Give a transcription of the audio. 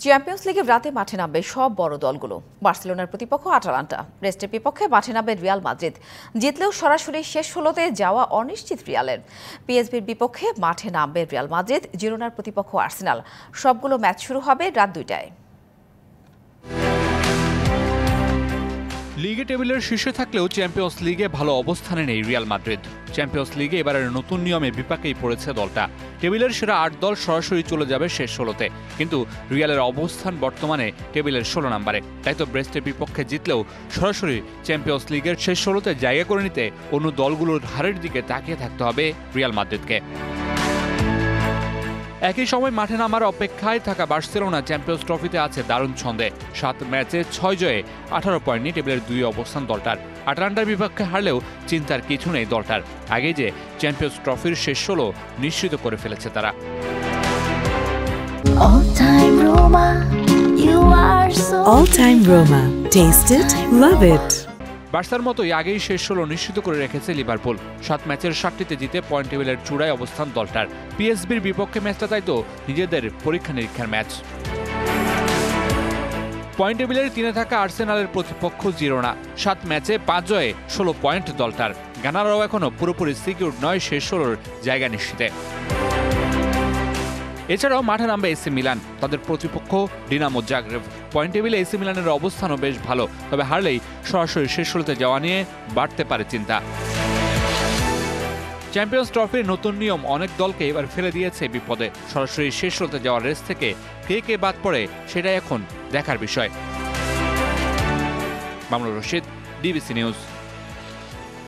Champions লিগের রাতে মাঠে নামবে সব বড় দলগুলো। বার্সেলোনার প্রতিপক্ষ আটালান্টা, ব্রেস্টের বিপক্ষে মাঠে নামবে রিয়াল মাদ্রিদ। জিতলেও সরাসরি শেষ ১৬তে যাওয়া অনিশ্চিত রিয়ালের। পিএসভির বিপক্ষে মাঠে নামবে রিয়াল মাদ্রিদ, জিরোনার প্রতিপক্ষ আর্সেনাল। সবগুলো ম্যাচ শুরু হবে রাত ২টায়। লিগে টেবিলের শীর্ষে থাকলেও চ্যাম্পিয়ন্স লিগে ভালো অবস্থানে নেই রিয়াল মাদ্রিদ। চ্যাম্পিয়ন্স লিগে এবারের নতুন নিয়মে বিপাকেই পড়েছে দলটা। টেবিলের সেরা ৮ দল সরাসরি চলে যাবে শেষ ১৬তে, কিন্তু রিয়ালের অবস্থান বর্তমানে টেবিলের ১৬ নম্বরে। তাই তো ব্রেস্টের বিপক্ষে জিতলেও সরাসরি চ্যাম্পিয়ন্স লিগের শেষ ১৬তে জায়গা করে নিতে অন্য দলগুলোর ধারের দিকে তাকিয়ে থাকতে হবে রিয়াল মাদ্রিদকে। একই সময় মাঠে নামার অপেক্ষায় থাকা বার্সেলোনা চ্যাম্পিয়ন্স ট্রফিতে আছে দারুণ ছন্দে। ৭ ম্যাচে ৬ জয়ে ১৮ পয়েন্ট নিয়ে টেবিলের ২ অবস্থান দলটার। আটালান্টার বিপক্ষে হারলেও চিন্তার কিছু নেই দলটার। আগেই যে চ্যাম্পিয়ন্স ট্রফির শেষ ১৬ নিশ্চিত করে ফেলেছে তারা। All time Roma. Taste it, love it. বার্সার মতোই আগেই শেষ ১৬ নিশ্চিত করে রেখেছে লিভারপুল। ৭ ম্যাচের ৭টিতে জিতে পয়েন্ট টেবিলের চূড়ায় অবস্থান দলটার। পিএসভির বিপক্ষে ম্যাচটা তাই তো নিজেদের পরীক্ষা নিরীক্ষার ম্যাচ। পয়েন্ট টেবিলের ৩-এ থাকা আর্সেনালের প্রতিপক্ষ জিরোনা। ৭ ম্যাচে ৫ জয়ে ১৬ পয়েন্ট দলটার। গানাররাও এখনও পুরোপুরি সিকিউর নয় শেষ ১৬র জায়গা নিশ্চিতে। এছাড়াও মাঠে নামবে এসি মিলান, তাদের প্রতিপক্ষ ডিনামো জাগরেব। পয়েন্ট টেবিলে এসি মিলানের অবস্থানও বেশ ভালো, তবে হারলেই সরাসরি শেষ ১৬তে যাওয়া নিয়ে বাড়তে পারে চিন্তা। চ্যাম্পিয়ন্স ট্রফির নতুন নিয়ম অনেক দলকে এবার ফেলে দিয়েছে বিপদে। সরাসরি শেষ ১৬তে যাওয়ার রেস থেকে কে বাদ পড়ে সেটাই এখন দেখার বিষয়। Mamunur Rashid, DBC news.